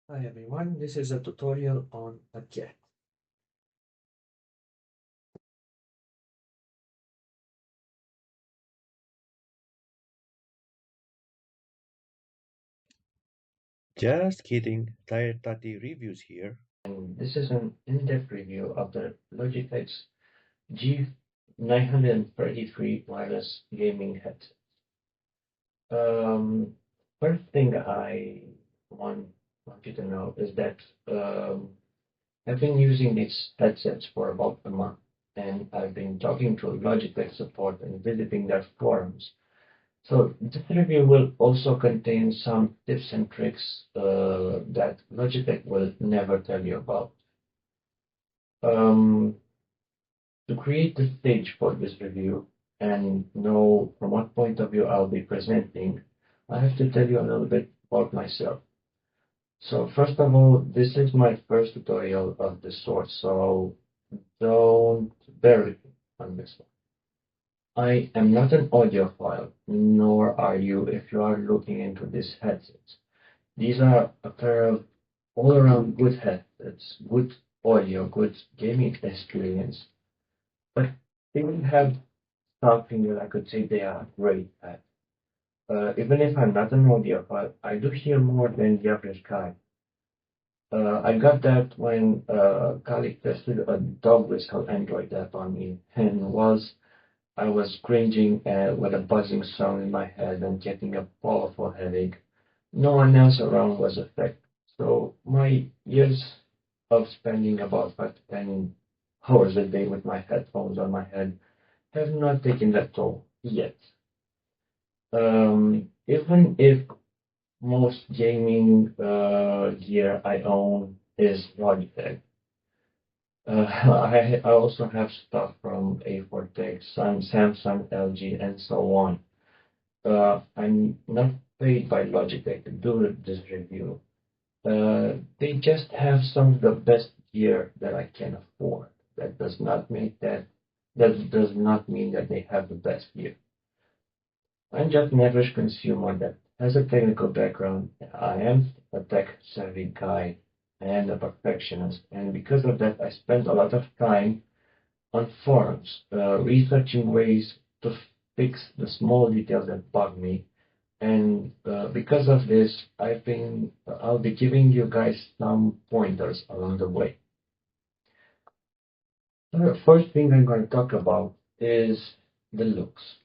Hi everyone, this is a tutorial on a cat. Just kidding. Tired Tati reviews here. And this is an in-depth review of the Logitech G933 wireless gaming headset. Um, First thing I want, want you to know is that I've been using these headsets for about a month, and I've been talking to Logitech support and visiting their forums. So this review will also contain some tips and tricks that Logitech will never tell you about. Um, to create the stage for this review and know from what point of view I'll be presenting, I have to tell you a little bit about myself. So first of all, this is my first tutorial of this sort, so don't bear with me on this one. I am not an audiophile, nor are you if you are looking into these headsets. These are a pair of all-around good headsets, good audio, good gaming experience, but they don't have something that I could say they are great at. Even if I'm not an audiophile, I do hear more than the average guy. I got that when a colleague tested a dog whistle Android app on me, and I was cringing with a buzzing sound in my head and getting a powerful headache. No one else around was affected. So my years of spending about 5 to 10 hours a day with my headphones on my head have not taken that toll yet. Even if most gaming gear I own is Logitech, I also have stuff from A4Tech, Samsung, LG, and so on. I'm not paid by Logitech to do this review. They just have some of the best gear that I can afford. That does not mean that they have the best gear. I'm just an average consumer that has a technical background. I am a tech-savvy guy and a perfectionist, and because of that, I spend a lot of time on forums, researching ways to fix the small details that bug me. And because of this, I'll be giving you guys some pointers along the way. The first thing I'm going to talk about is the looks.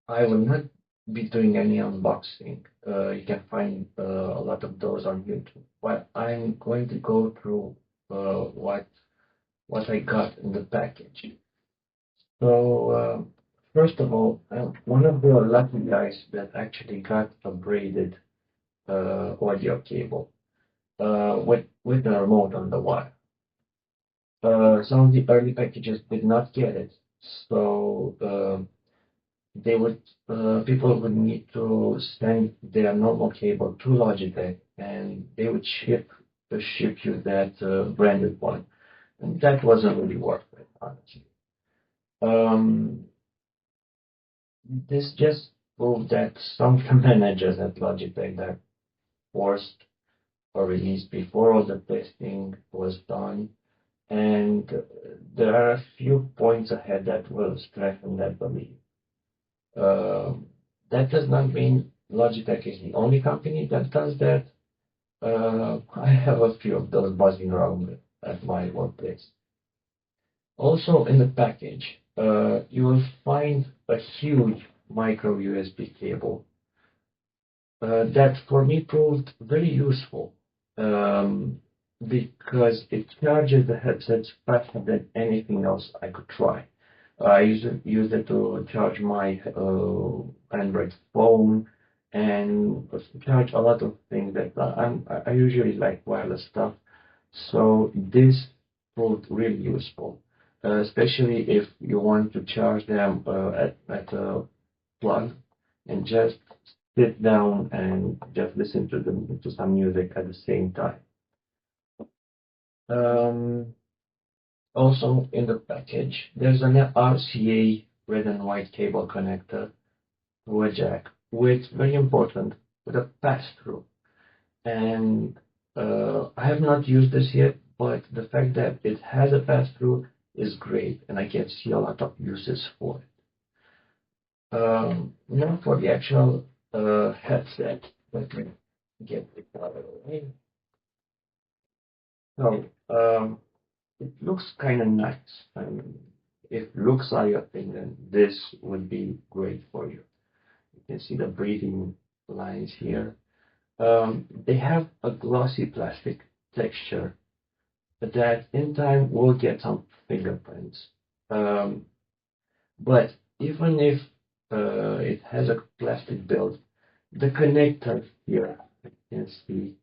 I will not be doing any unboxing. You can find a lot of those on YouTube. But I'm going to go through what I got in the package. So first of all, I'm one of the lucky guys that actually got a braided audio cable with the remote on the wire. Some of the early packages did not get it, so they would people would need to send their normal cable to Logitech, and they would ship you that branded one, and that wasn't really worth it, honestly. Um, this just proved that some of the managers at Logitech that forced or released before all the testing was done, and there are a few points ahead that will strengthen that belief. Um, that does not mean Logitech is the only company that does that. I have a few of those buzzing around at my workplace. Also in the package, you will find a huge micro USB cable that for me proved very useful because it charges the headsets faster than anything else I could try. I use it to charge my Android phone and charge a lot of things that I usually like wireless stuff. So this proved really useful, especially if you want to charge them at a plug and just sit down and just listen to some music at the same time. Um, Also in the package, there's an RCA red and white cable connector to a jack, with very important with a pass-through. and I have not used this yet, but the fact that it has a pass-through is great, and I can see a lot of uses for it. Now for the actual headset, let me get it out of the way. So it looks kind of nice. If looks are your thing, then this would be great for you. You can see the breathing lines here. They have a glossy plastic texture that in time will get some fingerprints. Um, but even if it has a plastic build, the connectors here, you can see,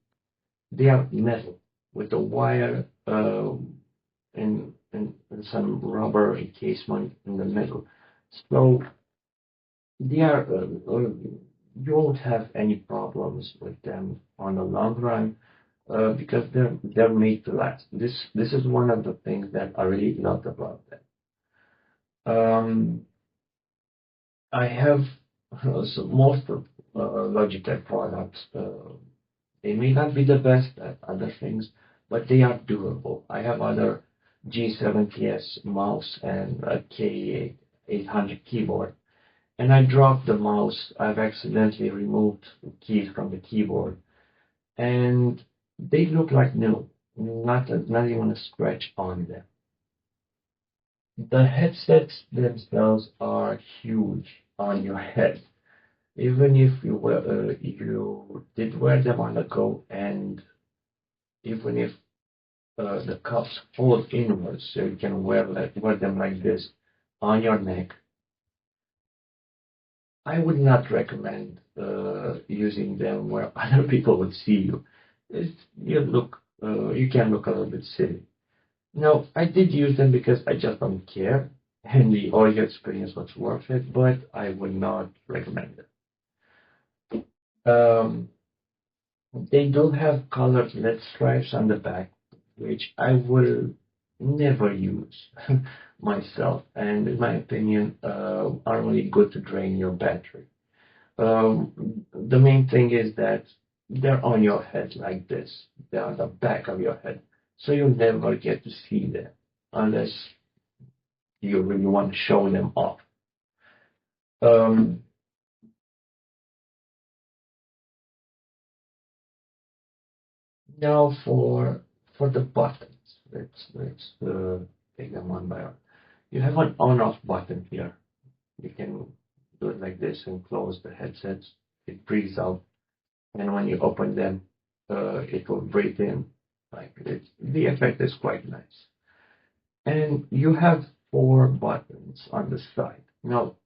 they are metal with a wire and some rubber encasement in the middle. So they are, you won't have any problems with them on the long run because they're made to last. This is one of the things that I really love about them. Um, I have so most of Logitech products. They may not be the best at other things, but they are doable. I have other G70S mouse and a K800 keyboard, and I dropped the mouse. I've accidentally removed keys from the keyboard, and they look like new, not even a scratch on them. The headsets themselves are huge on your head. Even if you did wear them on the go, and even if the cuffs fold inwards, so you can wear them like this on your neck, I would not recommend using them where other people would see you. You can look a little bit silly. Now, I did use them because I just don't care, and the audio experience was worth it, but I would not recommend it. They do have colored LED stripes on the back, which I will never use myself, and in my opinion, are only good to drain your battery. The main thing is that they're on your head like this. They're on the back of your head, so you'll never get to see them unless you really want to show them off. Um, Now for the buttons, let's take them one by one. You have an on-off button here. You can do it like this and close the headsets. It breathes out, and when you open them, it will breathe in like this. The effect is quite nice. And you have four buttons on the side. Now,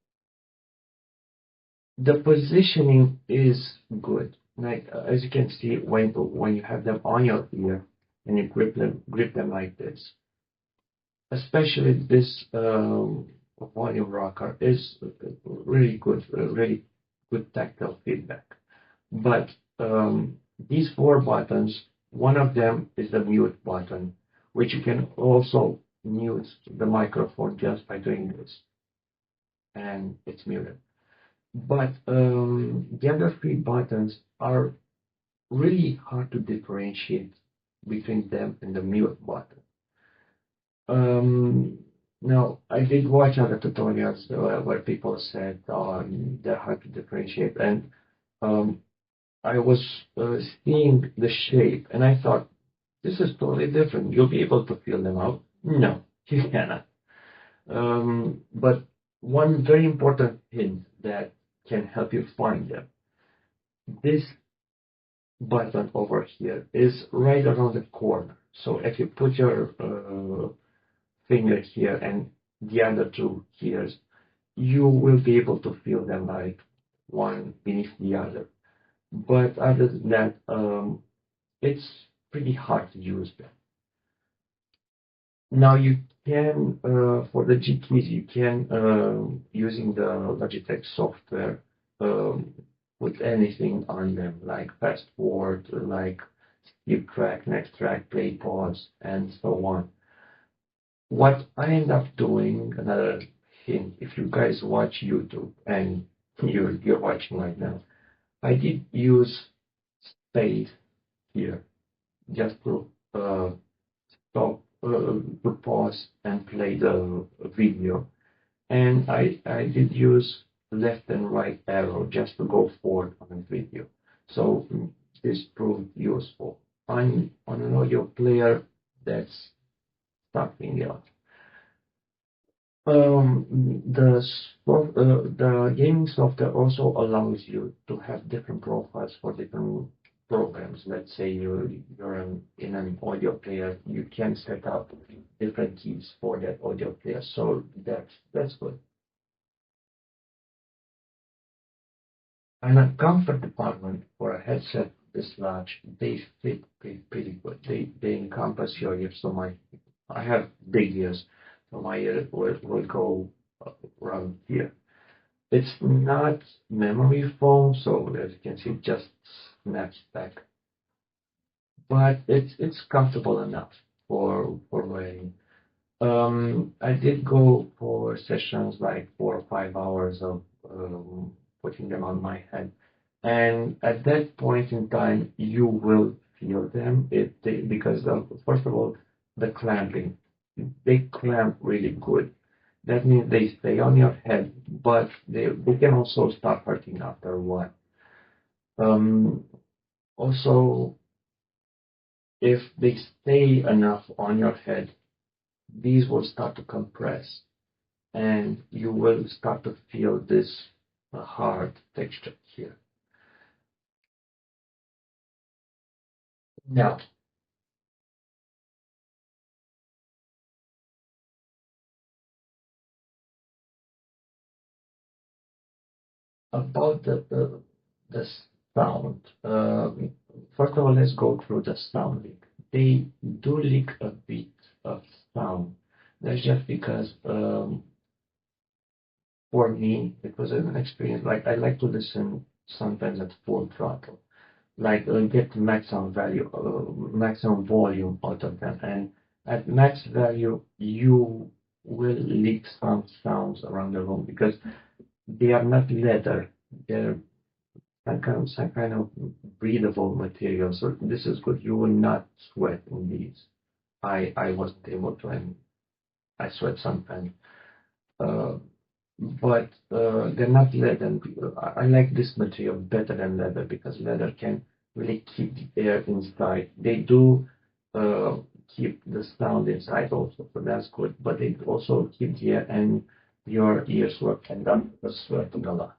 the positioning is good. Like as you can see, when you have them on your ear and you grip them like this, especially this volume rocker is really good, really good tactile feedback. But these four buttons, one of them is the mute button, which you can also mute the microphone just by doing this, and it's muted. But the other three buttons are really hard to differentiate between them and the mute button. Um, Now, I did watch other tutorials where people said they're hard to differentiate, and um, I was seeing the shape, and I thought this is totally different. You'll be able to feel them out. No, you cannot. But one very important hint that can help you find them. This button over here is right around the corner. So if you put your finger here and the other two here, you will be able to feel them like one beneath the other. But other than that, it's pretty hard to use them. Now you can, for the G keys, you can, using the Logitech software, put anything on them, like fast forward, like skip track, next track, play pause, and so on. What I end up doing, another hint, if you guys watch YouTube and you're watching right now, I did use space here just to stop, to pause and play the video. And I did use left and right arrow just to go forward on the video. So this proved useful. On an audio player, that's something else. The gaming software also allows you to have different profiles for different programs. Let's say you're in an audio player, you can set up different keys for that audio player. So that's good. And a comfort department for a headset this large, they fit pretty good. They encompass your ears. So I have big ears, so my ear will go around here. It's not memory foam, so as you can see, it just snaps back. But it's comfortable enough for wearing. I did go for sessions like 4 or 5 hours of putting them on my head, and at that point in time, you will feel them. Because first of all, the clamping, they clamp really good. That means they stay on your head, but they can also start hurting after a while. Um, Also, if they stay enough on your head, these will start to compress, and you will start to feel this hard texture here. Now, about the sound. First of all, let's go through the sound leak. They do leak a bit of sound. That's just because for me, it was an experience. Like I like to listen sometimes at full throttle, like get maximum value, maximum volume out of them, and at max value, you will leak some sounds around the room because they are not leather. They're some kind of breathable material. So this is good. You will not sweat in these. I wasn't able to, and I sweat sometimes. Uh, but they're not leather. And I like this material better than leather because leather can really keep the air inside. They do uh, keep the sound inside also, so that's good. But they also keep the air, and your ears will end up sweating a lot.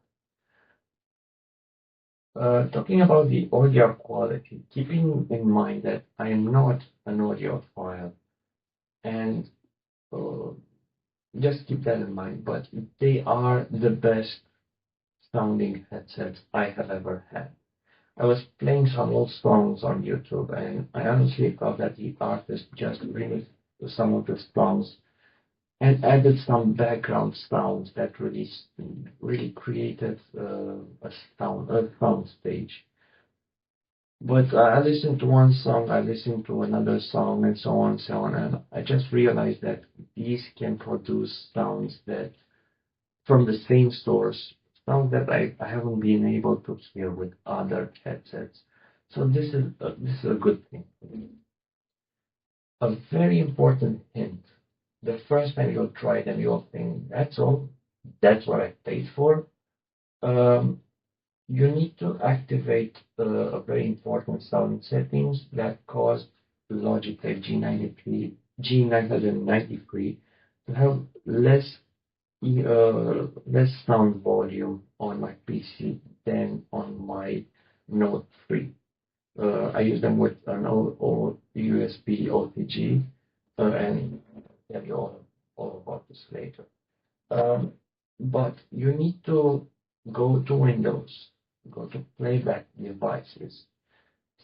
Talking about the audio quality, keeping in mind that I am not an audiophile, and uh, just keep that in mind. But they are the best sounding headsets I have ever had. I was playing some old songs on YouTube, and I honestly thought that the artist just remixed some of the songs and added some background sounds that really created a sound stage. But I listened to one song, I listened to another song, and so on, and I just realized that these can produce sounds that from the same source, sounds that I haven't been able to hear with other headsets. So this is a good thing. A very important hint. The first time you'll try them, you'll think, that's all. That's what I paid for. Um, you need to activate a very important sound settings that cause Logitech G933 to have less sound volume on my PC than on my Note 3. I use them with an old USB OTG, and I'll tell you all about this later. Um, but you need to go to Windows, go to Playback Devices,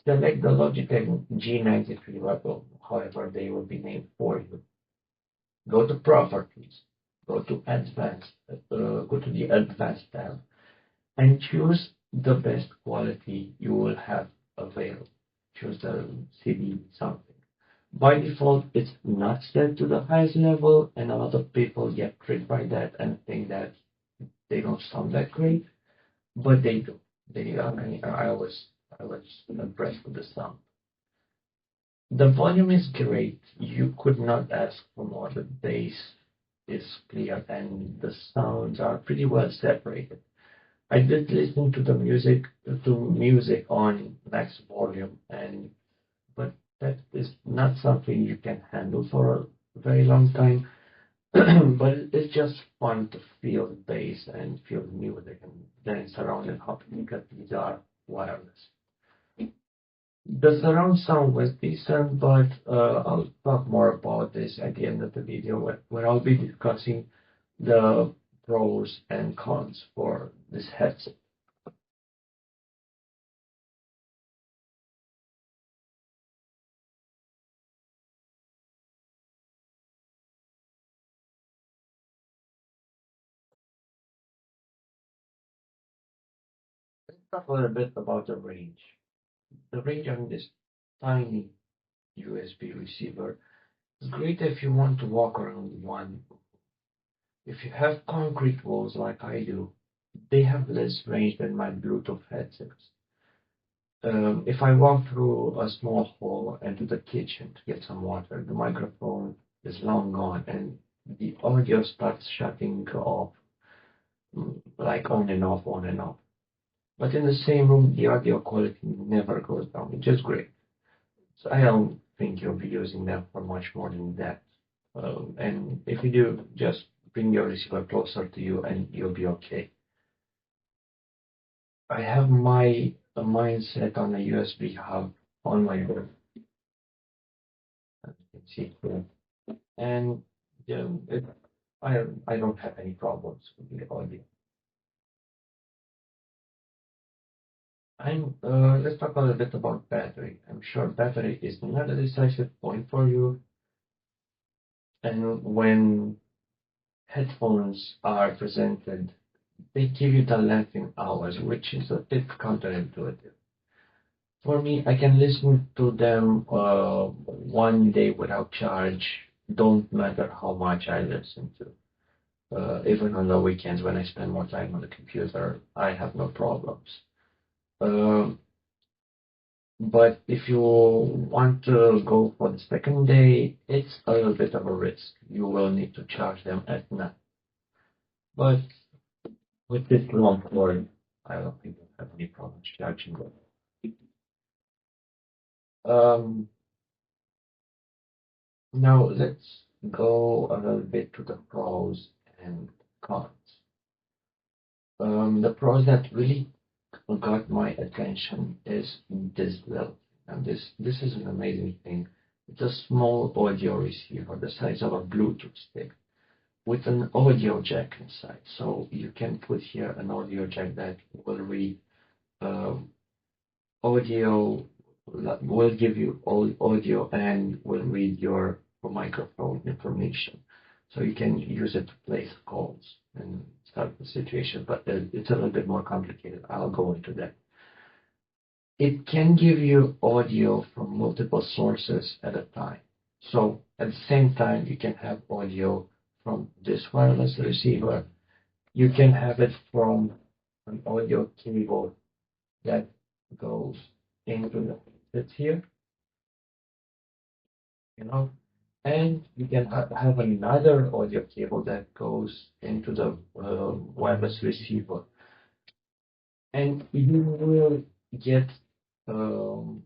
select the Logitech G93 level, however they will be named for you. Go to Properties, go to Advanced, go to the Advanced tab, and choose the best quality you will have available. Choose the CD something. By default, it's not set to the highest level, and a lot of people get tricked by that and think that they don't sound that great, but they do. I was impressed with the sound. The volume is great. You could not ask for more. The bass is clear and the sounds are pretty well separated. I did listen to music on max volume, and but that is not something you can handle for a very long time. But it's just fun to feel the bass and feel the music and then surround and hop because these are wireless. The surround sound was decent, but I'll talk more about this at the end of the video where I'll be discussing the pros and cons for this headset. Let's talk a little bit about the range. The range on this tiny USB receiver is great if you want to walk around one. If you have concrete walls like I do, they have less range than my Bluetooth headsets. If I walk through a small hall into the kitchen to get some water, the microphone is long gone and the audio starts shutting off, like on and off, on and off. But in the same room, the audio quality never goes down. It's just great. So I don't think you'll be using them for much more than that. And if you do, just bring your receiver closer to you and you'll be okay. I have my mindset on a USB hub on my bed, as you can see here. And it, I don't have any problems with the audio. Let's talk a little bit about battery. I'm sure battery is not a decisive point for you, and when headphones are presented, they give you the length in hours, which is a bit counterintuitive. For me, I can listen to them one day without charge. Don't matter how much I listen to. Even on the weekends when I spend more time on the computer, I have no problems. Um, but if you want to go for the second day, it's a little bit of a risk. You will need to charge them at night. But with this long cord, I don't think you'll have any problems charging them. Um, Now let's go a little bit to the pros and cons. The pros that really got my attention is this little, and this is an amazing thing. It's a small audio receiver the size of a Bluetooth stick with an audio jack inside. So you can put here an audio jack that will read um, audio, will give you all audio and will read your microphone information. So you can use it to place calls and start the situation, but it's a little bit more complicated. I'll go into that. It can give you audio from multiple sources at a time. So at the same time, you can have audio from this wireless receiver. You can have it from an audio cable that goes into the it's here, you know, and you can have another audio cable that goes into the wireless receiver, and you will get um,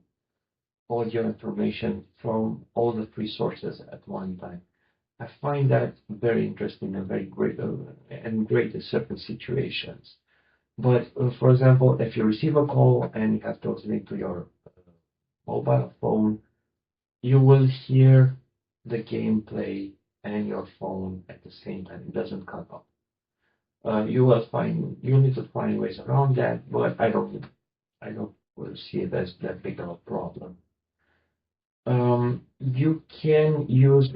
audio information from all the three sources at one time. I find that very interesting and very great and great in certain situations. But for example, if you receive a call and you have to link to your mobile phone, you will hear the gameplay and your phone at the same time. It doesn't cut off. You need to find ways around that, but I don't really see it as that big of a problem. You can use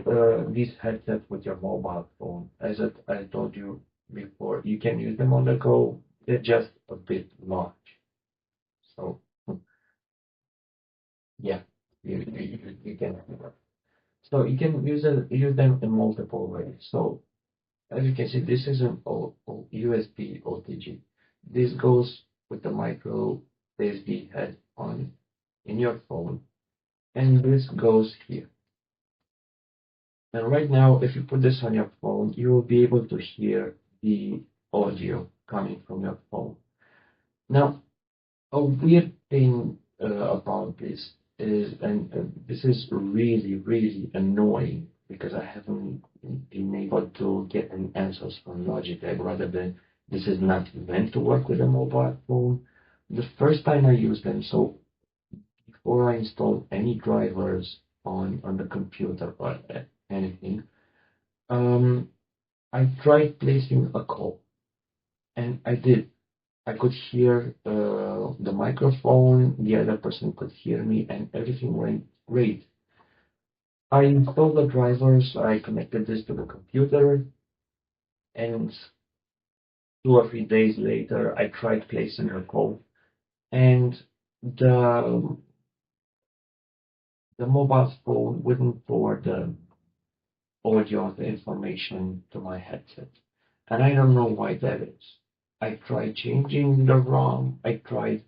these headsets with your mobile phone. As I told you before, you can use them on the go. They're just a bit large. So yeah, you can do that. So you can use them in multiple ways. So as you can see, this is an USB OTG. This goes with the micro SD head on in your phone. and this goes here. And right now, if you put this on your phone, you will be able to hear the audio coming from your phone. Now, a weird thing about this is, and this is really, really annoying because I haven't been able to get any answers from Logitech rather than this is not meant to work with a mobile phone. The first time I used them, so before I installed any drivers on the computer or anything, um, I tried placing a call, and I did. I could hear the microphone, the other person could hear me, and everything went great. I installed the drivers, I connected this to the computer, and 2 or 3 days later, I tried placing a call, and the the mobile phone wouldn't forward the audio of the information to my headset. And I don't know why that is. I tried changing the ROM. I tried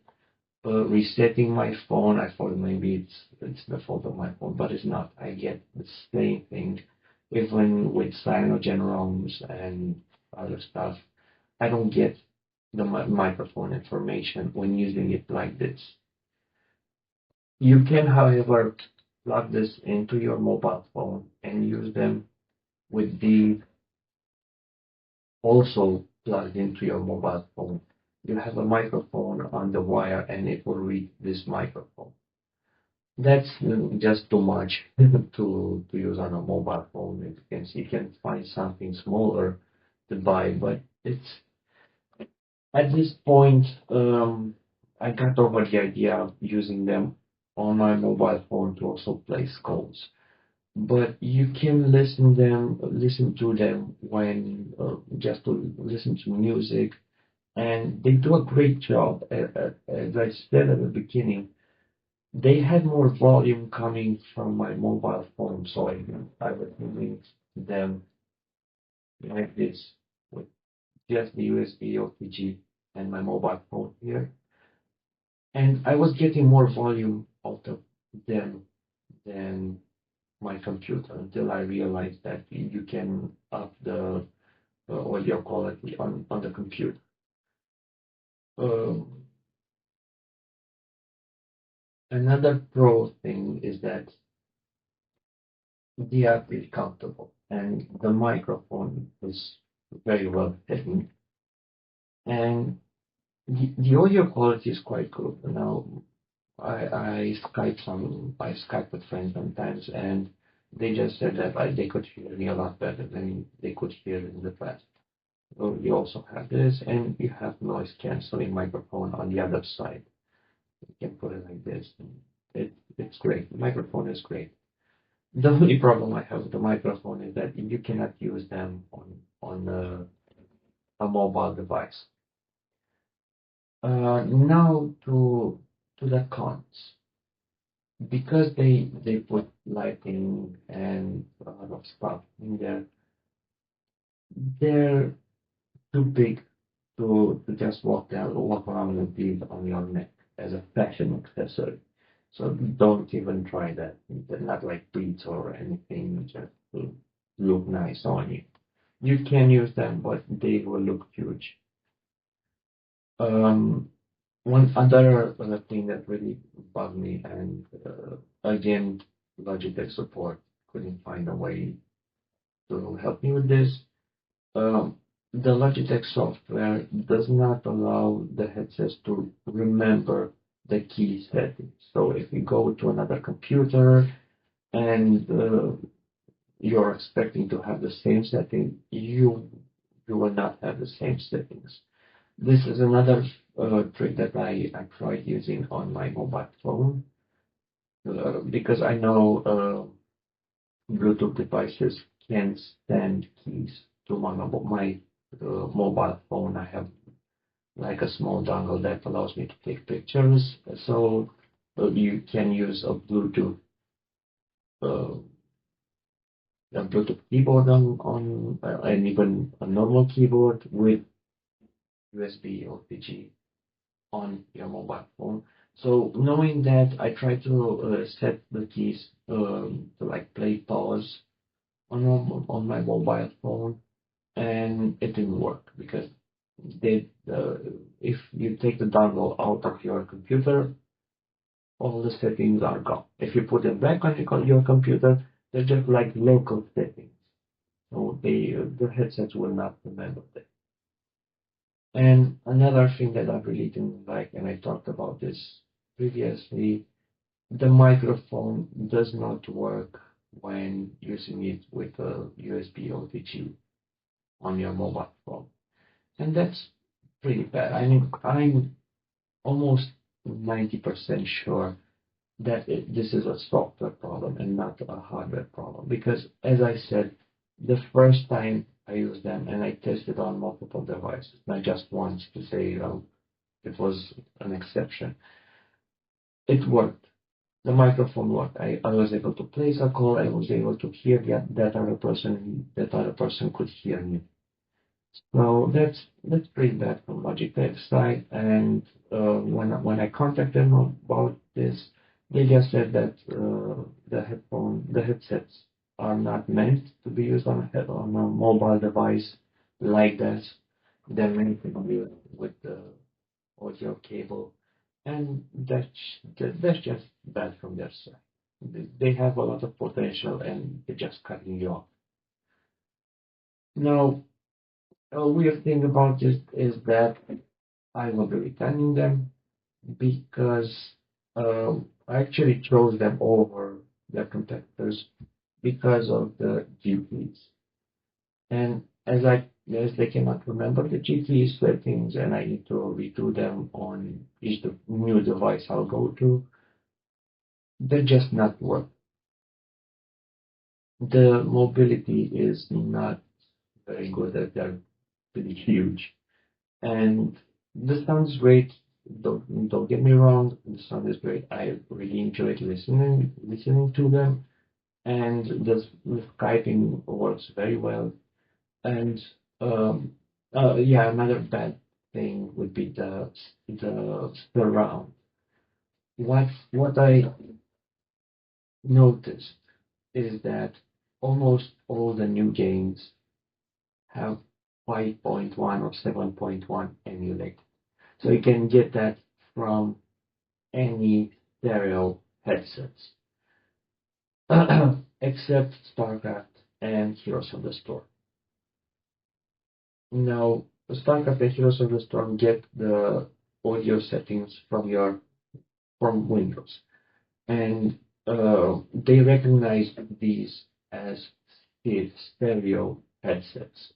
resetting my phone. I thought maybe it's the fault of my phone, but it's not. I get the same thing, even with Cyanogen ROMs and other stuff. I don't get the microphone information when using it like this. You can, however, plug this into your mobile phone and use them with the also plugged into your mobile phone. You have a microphone on the wire and it will read this microphone. That's just too much to use on a mobile phone. You can find something smaller to buy, but it's at this point I got over the idea of using them on my mobile phone to also place calls. But you can listen to them when just to listen to music, and they do a great job. As I said at the beginning, they had more volume coming from my mobile phone, so I was using them like this with just the USB OTG and my mobile phone here, and I was getting more volume out of them than my computer until I realized that you can up the audio quality on the computer. Um, Another pro thing is that the app is comfortable and the microphone is very well fitting, and the audio quality is quite good. Now I Skype with friends sometimes, and they just said that they could hear me a lot better than they could hear in the past. So you also have this, and you have noise canceling microphone on the other side. You can put it like this. It's great. The microphone is great. The only problem I have with the microphone is that you cannot use them on a mobile device. Now to the cons, because they put lighting and a lot of stuff in there. They're too big to just walk around with these on your neck as a fashion accessory. So don't even try that. They're not like beads or anything, just to look nice on you. You can use them, but they will look huge. Um, One other thing that really bugged me, and again, Logitech support couldn't find a way to help me with this. Um, the Logitech software does not allow the headsets to remember the key settings. So if you go to another computer and you're expecting to have the same setting, you will not have the same settings. This is another trick that I tried using on my mobile phone because I know Bluetooth devices can send keys to my mobile phone. I have like a small dongle that allows me to take pictures. So you can use uh, a Bluetooth keyboard on and even a normal keyboard with USB or PG on your mobile phone. So knowing that, I try to set the keys to like play pause on my mobile phone, and it didn't work because they if you take the dongle out of your computer, all the settings are gone. If you put them back on your computer, they're just like local settings. So the headsets will not remember them. And another thing that I really didn't like, and I talked about this previously, the microphone does not work when using it with a USB OTG on your mobile phone. And that's pretty bad. I mean, I'm almost 90% sure that this is a software problem and not a hardware problem. Because as I said, the first time I used them and I tested on multiple devices, not just once to say it was an exception, it worked. The microphone worked. I was able to place a call. I was able to hear that other person. That other person could hear me. So that's pretty bad from Logitech's side. And when I contacted them about this, they just said that the headsets are not meant to be used on a mobile device like that. They're meant to be used with the audio cable, and that's just bad from their side. They have a lot of potential, and they're just cutting you off. Now, a weird thing about this is that I will be returning them because I actually chose them over their competitors because of the GPs. And as they cannot remember the GPE settings and I need to redo them on each new device I'll go to, they're just not work. The mobility is not very good. They're pretty huge. And the sound is great. Don't get me wrong. The sound is great. I really enjoyed listening to them, and the Skyping works very well. And um, yeah, another bad thing would be the surround. What I noticed is that almost all the new games have 5.1 or 7.1 emulate. So you can get that from any stereo headsets, except StarCraft and Heroes of the Storm. Now, StarCraft and Heroes of the Storm get the audio settings from Windows, and they recognize these as stereo headsets.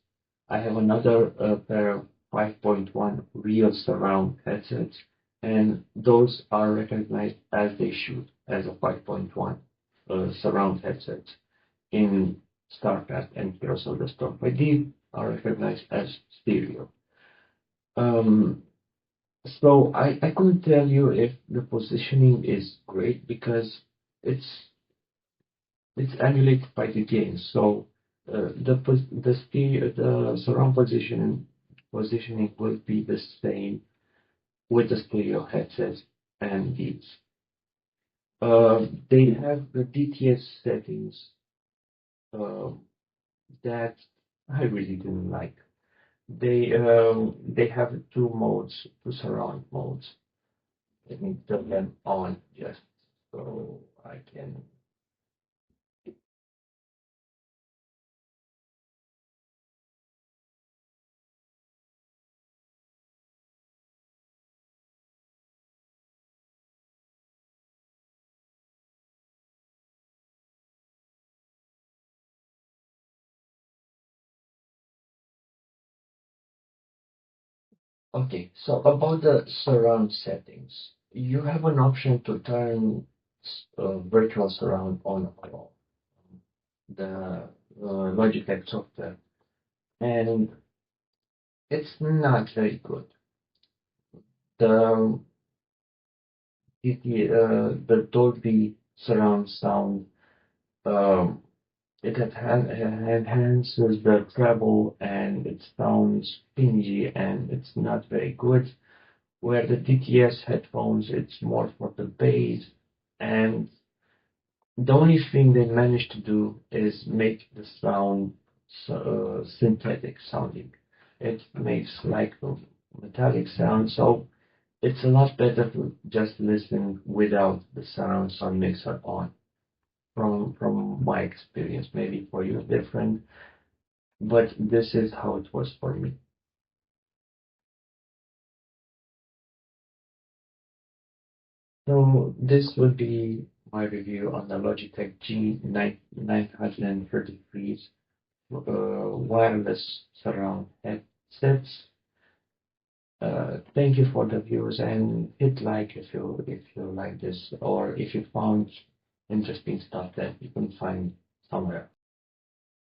I have another pair of 5.1 real surround headsets, and those are recognized as they should as a 5.1 surround headsets in StarCraft and Heroes of the Storm. But these are recognized as stereo. Um, so I couldn't tell you if the positioning is great because it's it's emulated by the game. So the surround positioning will be the same with the stereo headsets and these. They have the DTS settings uh, that I really didn't like. They have two modes, two surround modes. Let me turn them on just so I can. Okay, so about the surround settings, you have an option to turn virtual surround on or off. The Logitech software, and it's not very good. The the Dolby surround sound, um, it enhances the treble and it sounds pingy and it's not very good. where the DTS headphones, it's more for the bass, and the only thing they managed to do is make the sound synthetic sounding. It makes like a metallic sound, so it's a lot better to just listen without the sound mixer on. From my experience, maybe for you different, but this is how it was for me. So this would be my review on the Logitech G933 wireless surround headsets. Thank you for the views and hit like if you like this or if you found interesting stuff that you can find somewhere.